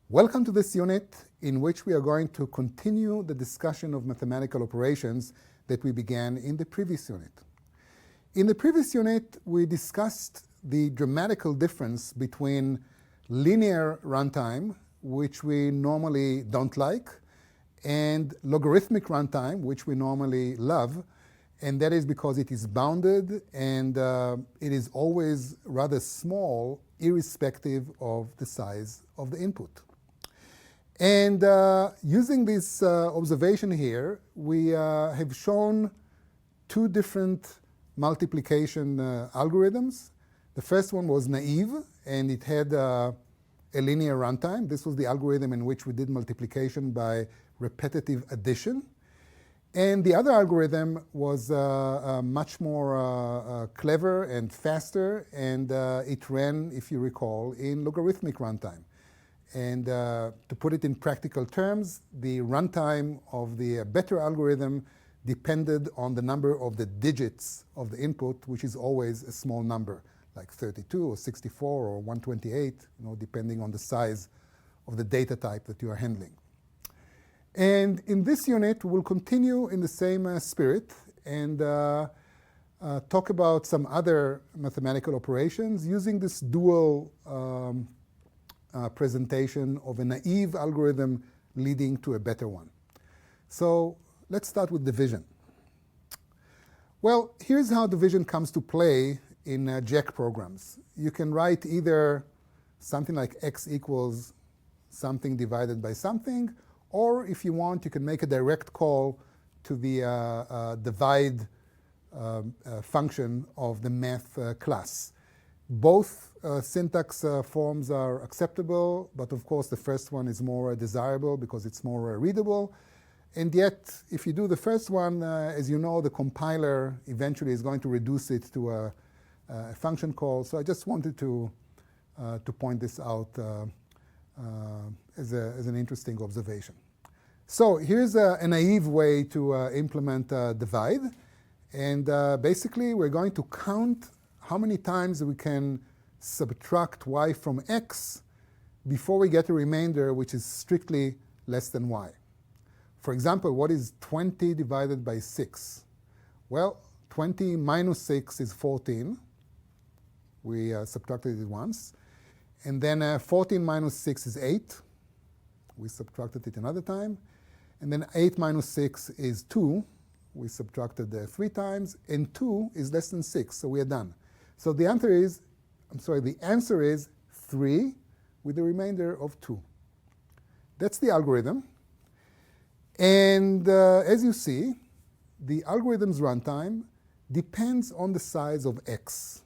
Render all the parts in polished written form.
Welcome to this unit in which we are going to continue the discussion of mathematical operations that we began in the previous unit. In the previous unit, we discussed the dramatical difference between linear runtime, which we normally don't like, and logarithmic runtime, which we normally love, and that is because it is bounded and it is always rather small, irrespective of the size of the input. And using this observation here, we have shown two different multiplication algorithms. The first one was naive, and it had a linear runtime. This was the algorithm in which we did multiplication by repetitive addition. And the other algorithm was much more clever and faster, and it ran, if you recall, in logarithmic runtime. And to put it in practical terms, the runtime of the better algorithm depended on the number of the digits of the input, which is always a small number, like 32 or 64 or 128, depending on the size of the data type that you are handling. And in this unit, we'll continue in the same spirit and talk about some other mathematical operations using this dual presentation of a naive algorithm leading to a better one. So let's start with division. Well, here's how division comes to play in Jack programs. You can write either something like x equals something divided by something, or if you want, you can make a direct call to the divide function of the math class. Both syntax forms are acceptable, but of course the first one is more desirable because it's more readable. And yet, if you do the first one, as you know, the compiler eventually is going to reduce it to a function call. So I just wanted to point this out as an interesting observation. So here's a naive way to implement divide. And basically, we're going to count how many times we can subtract y from x before we get a remainder which is strictly less than y. For example, what is 20 divided by 6? Well, 20 minus 6 is 14. We subtracted it once. And then 14 minus 6 is 8. We subtracted it another time. And then 8 minus 6 is 2. We subtracted 3 times. And 2 is less than 6, so we are done. So the answer is, the answer is 3 with a remainder of 2. That's the algorithm. And as you see, the algorithm's runtime depends on the size of x.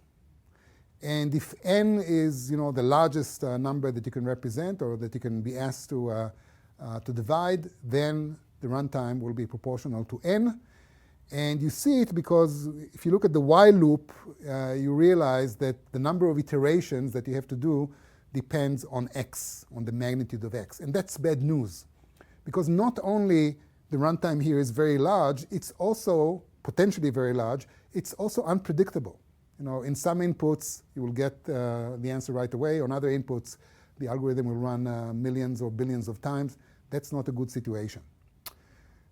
And if n is the largest number that you can represent or that you can be asked to divide, then the runtime will be proportional to n. And you see it because if you look at the while loop, you realize that the number of iterations that you have to do depends on x, on the magnitude of x. And that's bad news, because not only the runtime here is very large, it's also potentially very large, it's also unpredictable. In some inputs, you will get the answer right away. On other inputs, the algorithm will run millions or billions of times. That's not a good situation.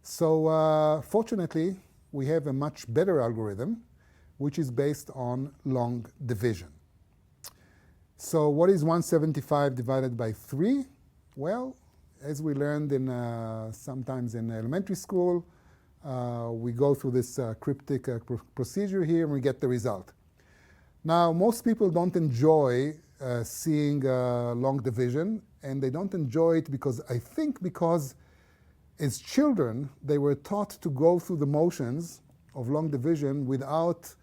So fortunately, we have a much better algorithm, which is based on long division. So what is 175 divided by 3? Well, as we learned sometimes in elementary school, we go through this cryptic procedure here and we get the result. Now, most people don't enjoy seeing long division, and they don't enjoy it because as children, they were taught to go through the motions of long division without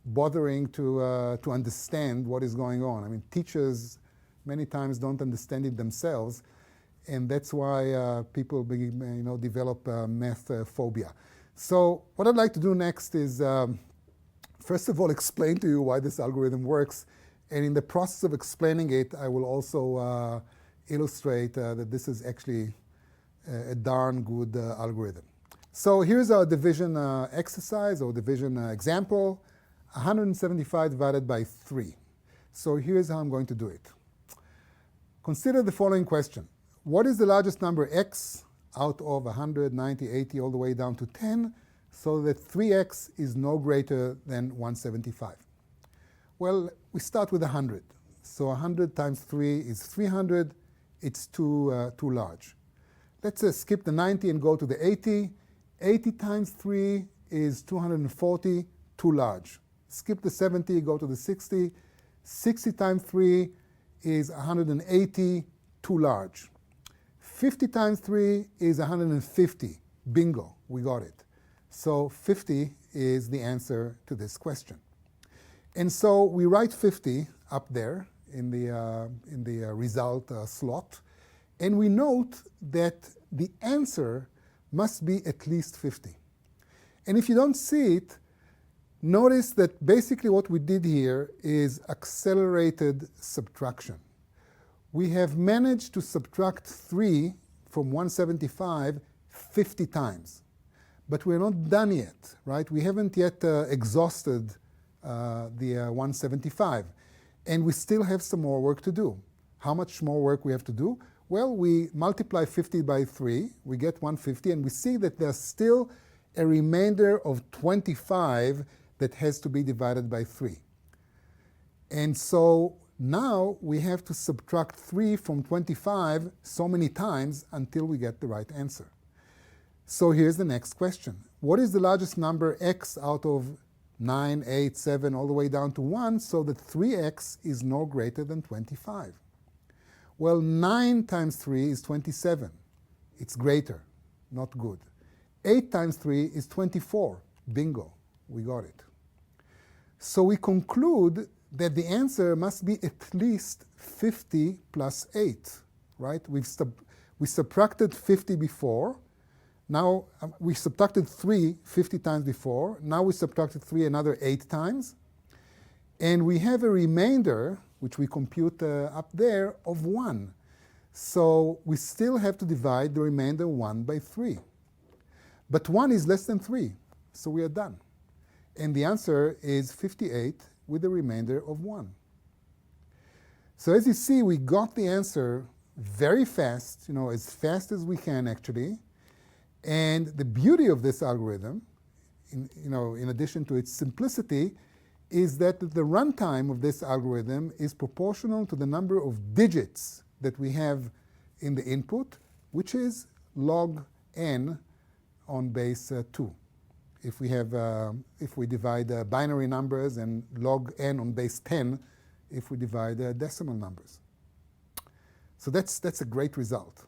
bothering to understand what is going on. I mean, teachers many times don't understand it themselves, and that's why people develop math phobia. So what I'd like to do next is, first of all, explain to you why this algorithm works, and in the process of explaining it, I will also illustrate that this is actually a darn good algorithm. So here's our division exercise or division example, 175 divided by 3. So here's how I'm going to do it. Consider the following question. what is the largest number x out of 100, 90, 80, all the way down to 10, so that 3x is no greater than 175? Well, we start with 100. So 100 times 3 is 300. It's too large. Let's skip the 90 and go to the 80. 80 times 3 is 240, too large. Skip the 70, go to the 60. 60 times 3 is 180, too large. 50 times 3 is 150. Bingo, we got it. So 50 is the answer to this question. And so we write 50 up there in the result slot, and we note that the answer must be at least 50. And if you don't see it, notice that basically what we did here is accelerated subtraction. We have managed to subtract 3 from 175 50 times. But we're not done yet, right? We haven't yet exhausted the 175. And we still have some more work to do. How much more work we have to do? Well, we multiply 50 by 3, we get 150, and we see that there's still a remainder of 25 that has to be divided by 3. And so now we have to subtract 3 from 25 so many times until we get the right answer. So here's the next question. What is the largest number x out of 9, 8, 7, all the way down to 1, so that 3x is no greater than 25? Well, 9 times 3 is 27. It's greater, not good. 8 times 3 is 24. Bingo, we got it. So we conclude that the answer must be at least 50 plus 8, right? We subtracted 50 before. Now we subtracted 3 50 times before. Now we subtracted 3 another 8 times. And we have a remainder, which we compute up there, of 1. So we still have to divide the remainder 1 by 3. But 1 is less than 3, so we are done. And the answer is 58 with a remainder of 1. So as you see, we got the answer very fast, as fast as we can actually. And the beauty of this algorithm, in addition to its simplicity, is that the runtime of this algorithm is proportional to the number of digits that we have in the input, which is log n on base 2. If we divide binary numbers, and log n on base 10 if we divide decimal numbers. So that's a great result.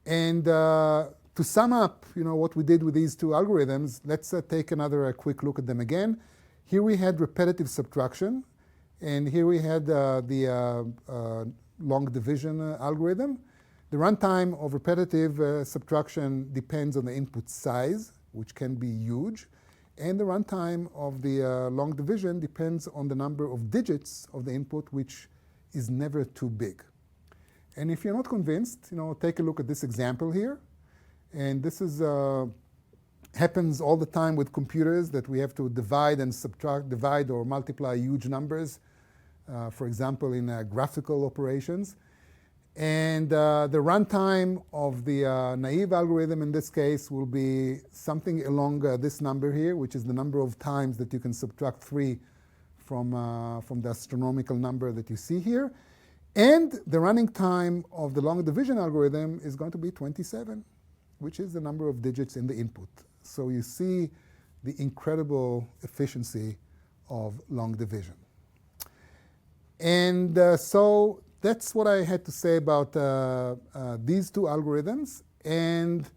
And to sum up, what we did with these two algorithms, let's take another quick look at them again. Here we had repetitive subtraction, and here we had the long division algorithm. The runtime of repetitive subtraction depends on the input size, which can be huge, and the runtime of the long division depends on the number of digits of the input, which is never too big. And if you're not convinced, take a look at this example here. And this is happens all the time with computers, that we have to divide and subtract, divide or multiply huge numbers, for example, in graphical operations. And the runtime of the naive algorithm in this case will be something along this number here, which is the number of times that you can subtract 3 from the astronomical number that you see here. And the running time of the long division algorithm is going to be 27, which is the number of digits in the input. So you see the incredible efficiency of long division. And so that's what I had to say about these two algorithms. And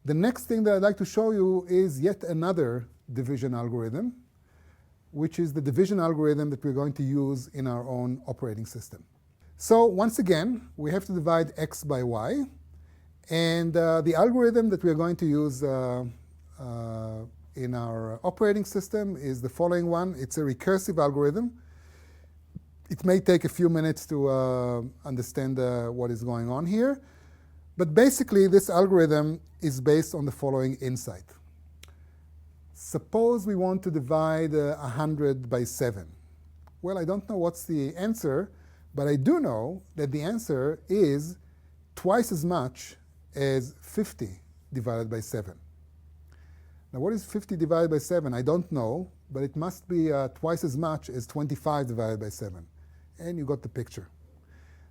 the next thing that I'd like to show you is yet another division algorithm, which is the division algorithm that we're going to use in our own operating system. So once again, we have to divide x by y. And the algorithm that we're going to use in our operating system is the following one. It's a recursive algorithm. It may take a few minutes to understand what is going on here. But basically, this algorithm is based on the following insight. Suppose we want to divide 100 by 7. Well, I don't know what's the answer, but I do know that the answer is twice as much as 50 divided by 7. Now what is 50 divided by 7? I don't know, but it must be twice as much as 25 divided by 7. And you got the picture.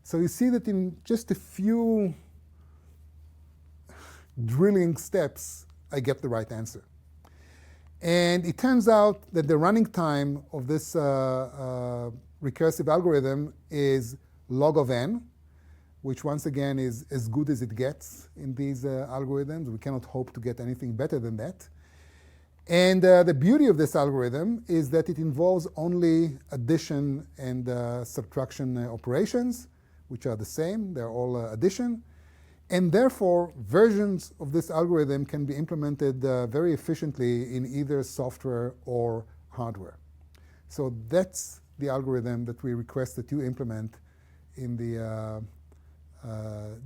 So you see that in just a few drilling steps, I get the right answer. And it turns out that the running time of this recursive algorithm is log of n, which once again is as good as it gets in these algorithms. We cannot hope to get anything better than that. And the beauty of this algorithm is that it involves only addition and subtraction operations, which are the same. They're all addition. And therefore, versions of this algorithm can be implemented very efficiently in either software or hardware. So that's the algorithm that we request that you implement in the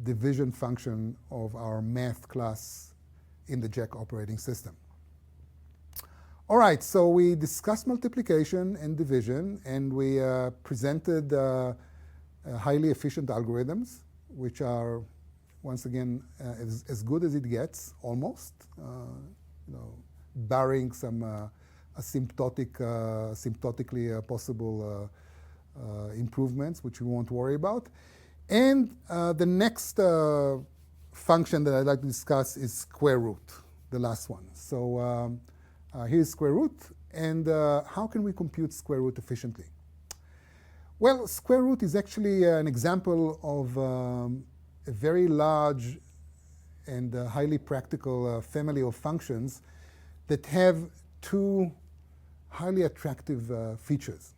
division function of our math class in the Jack operating system. All right, so we discussed multiplication and division, and we presented highly efficient algorithms, which are once again, as good as it gets, almost, barring some asymptotically possible improvements, which we won't worry about. And the next function that I'd like to discuss is square root, the last one. So here's square root, and how can we compute square root efficiently? Well, square root is actually an example of a very large and highly practical family of functions that have two highly attractive features.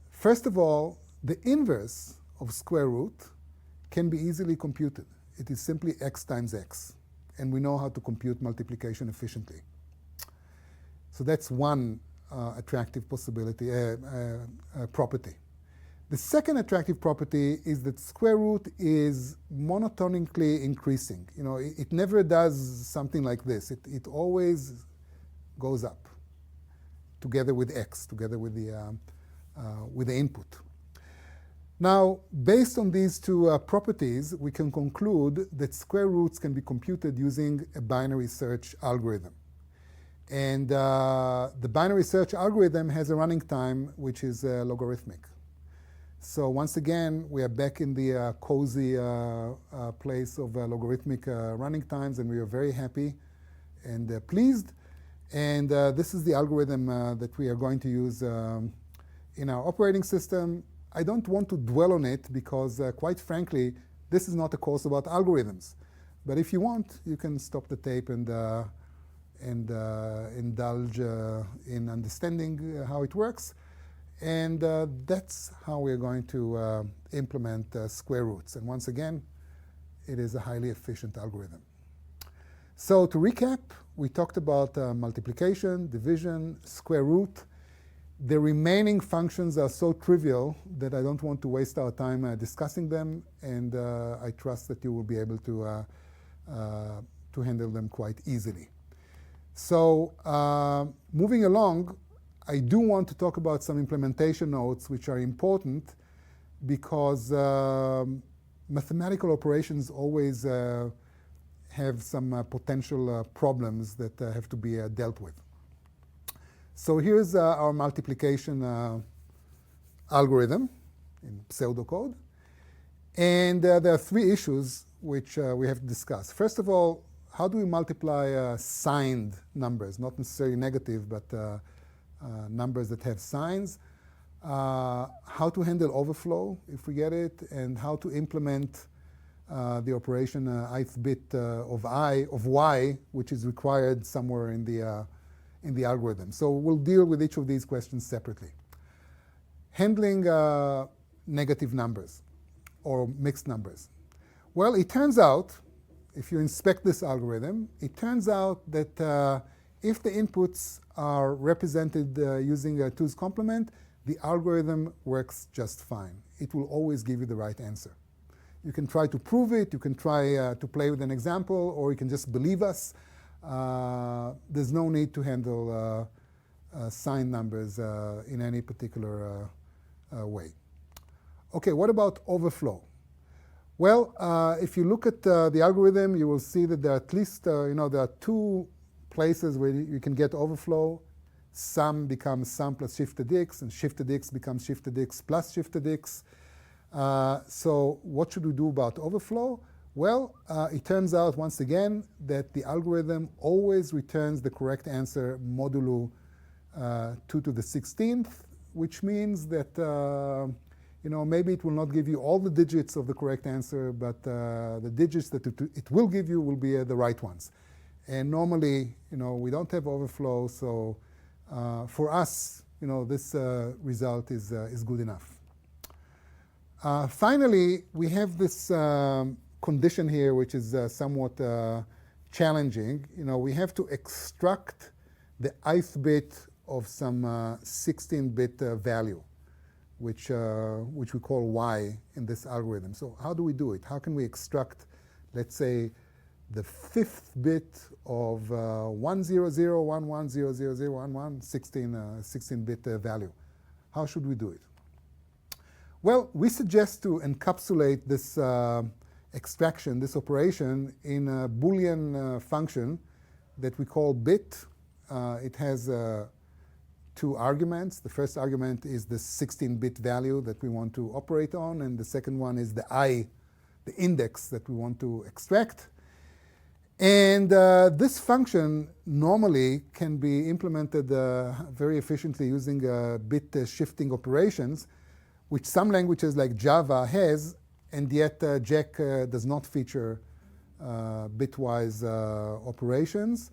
First of all, the inverse of square root can be easily computed. It is simply x times x, and we know how to compute multiplication efficiently. So that's one attractive possibility, property. The second attractive property is that square root is monotonically increasing. It never does something like this. It always goes up together with x, together with the input. Now, based on these two properties, we can conclude that square roots can be computed using a binary search algorithm. And the binary search algorithm has a running time which is logarithmic. So once again, we are back in the cozy place of logarithmic running times, and we are very happy and pleased. And this is the algorithm that we are going to use in our operating system. I don't want to dwell on it because, quite frankly, this is not a course about algorithms. But if you want, you can stop the tape and indulge in understanding how it works. And that's how we're going to implement square roots. And once again, it is a highly efficient algorithm. So to recap, we talked about multiplication, division, square root. The remaining functions are so trivial that I don't want to waste our time discussing them, and I trust that you will be able to handle them quite easily. So moving along, I do want to talk about some implementation notes which are important because mathematical operations always have some potential problems that have to be dealt with. So here's our multiplication algorithm in pseudocode. And there are three issues which we have to discuss. First of all, how do we multiply signed numbers, not necessarily negative, but numbers that have signs? How to handle overflow if we get it, and how to implement the operation ith bit of y, which is required somewhere in the algorithm. So we'll deal with each of these questions separately. Handling negative numbers or mixed numbers. Well, it turns out, if you inspect this algorithm, it turns out that if the inputs are represented using a 2's complement, the algorithm works just fine. It will always give you the right answer. You can try to prove it, you can try to play with an example, or you can just believe us. There's no need to handle signed numbers in any particular way. Okay, what about overflow? Well, if you look at the algorithm, you will see that there are at least, there are two places where you can get overflow. Sum becomes sum plus shifted x, and shifted x becomes shifted x plus shifted x. So what should we do about overflow? Well, it turns out, once again, that the algorithm always returns the correct answer modulo 2 to the 16th, which means that maybe it will not give you all the digits of the correct answer, but the digits that it will give you will be the right ones. And normally, we don't have overflow, so for us, this result is good enough. Finally, we have this condition here, which is somewhat challenging. We have to extract the ith bit of some 16-bit value, which we call y in this algorithm. So how do we do it? How can we extract, let's say, the 5th bit of 100110011 16-bit value? How should we do it? Well, we suggest to encapsulate this extraction, this operation, in a Boolean function that we call bit. It has two arguments. The first argument is the 16-bit value that we want to operate on, and the second one is the index that we want to extract. And this function normally can be implemented very efficiently using bit shifting operations, which some languages like Java has, and yet Jack does not feature bitwise operations.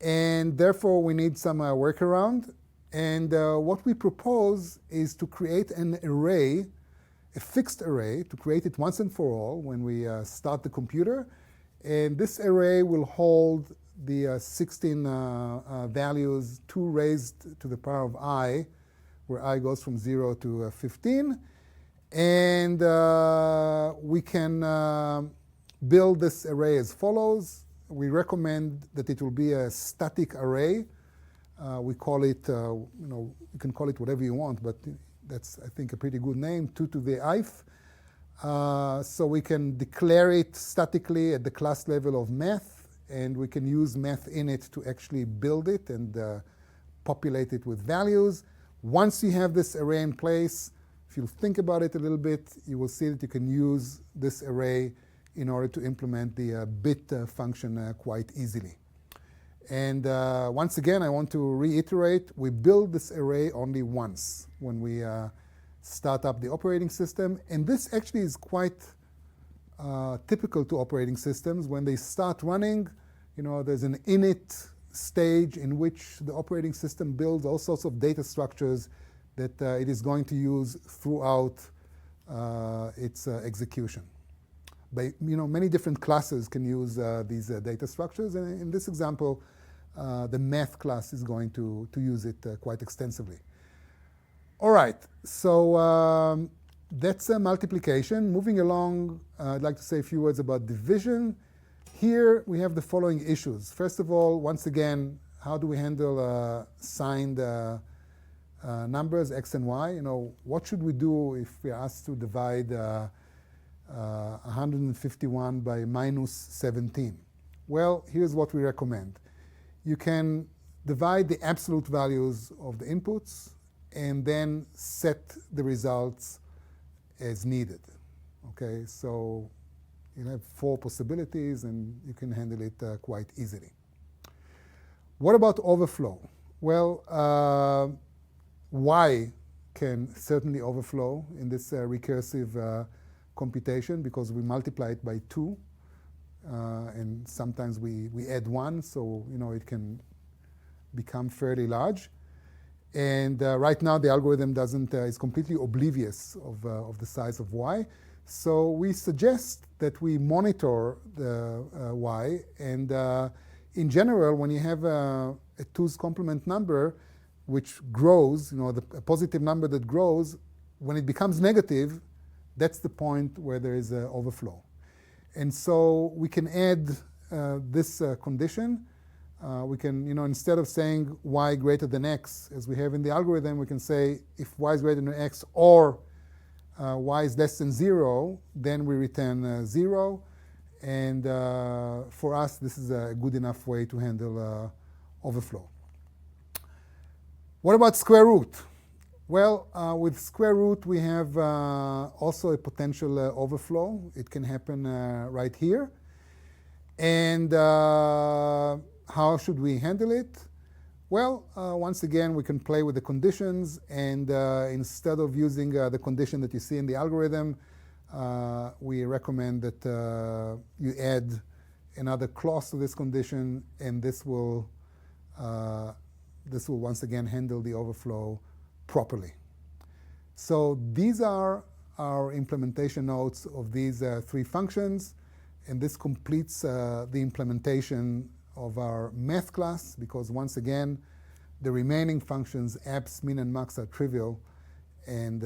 And therefore, we need some workaround. And what we propose is to create an array, a fixed array, to create it once and for all when we start the computer. And this array will hold the 16 values, 2 raised to the power of I, where I goes from 0 to 15. And we can build this array as follows. We recommend that it will be a static array. We call it, you can call it whatever you want, but that's, I think, a pretty good name, 2 to the ith. So we can declare it statically at the class level of math, and we can use math in it to actually build it and populate it with values. Once you have this array in place, if you think about it a little bit, you will see that you can use this array in order to implement the bit function quite easily. And once again, I want to reiterate, we build this array only once when we start up the operating system. And this actually is quite typical to operating systems. When they start running, there's an init stage in which the operating system builds all sorts of data structures that it is going to use throughout its execution. Many different classes can use these data structures, and in this example, the math class is going to use it quite extensively. All right, so that's multiplication. Moving along, I'd like to say a few words about division. Here we have the following issues. First of all, once again, how do we handle signed numbers, x and y? What should we do if we're asked to divide 151 by minus 17? Well, here's what we recommend. You can divide the absolute values of the inputs and then set the results as needed. Okay, so you have 4 possibilities and you can handle it quite easily. What about overflow? Well, y can certainly overflow in this recursive computation because we multiply it by 2. And sometimes we add 1, so it can become fairly large. And right now the algorithm is completely oblivious of the size of y. So we suggest that we monitor the y. And in general, when you have a 2's complement number which grows, a positive number that grows, when it becomes negative, that's the point where there is an overflow. And so we can add this condition. We can, instead of saying y greater than x, as we have in the algorithm, we can say if y is greater than x or y is less than 0, then we return 0. And for us, this is a good enough way to handle overflow. What about square root? Well, with square root, we have also a potential overflow. It can happen right here. And how should we handle it? Well, once again, we can play with the conditions, and instead of using the condition that you see in the algorithm, we recommend that you add another clause to this condition, and this will once again handle the overflow properly. So these are our implementation notes of these 3 functions, and this completes the implementation of our math class, because once again, the remaining functions, abs, min, and max, are trivial, and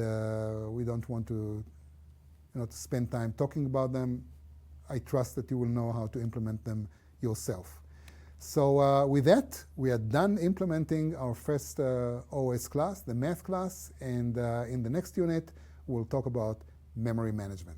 we don't want to, to spend time talking about them. I trust that you will know how to implement them yourself. So with that, we are done implementing our first OS class, the math class, and in the next unit, we'll talk about memory management.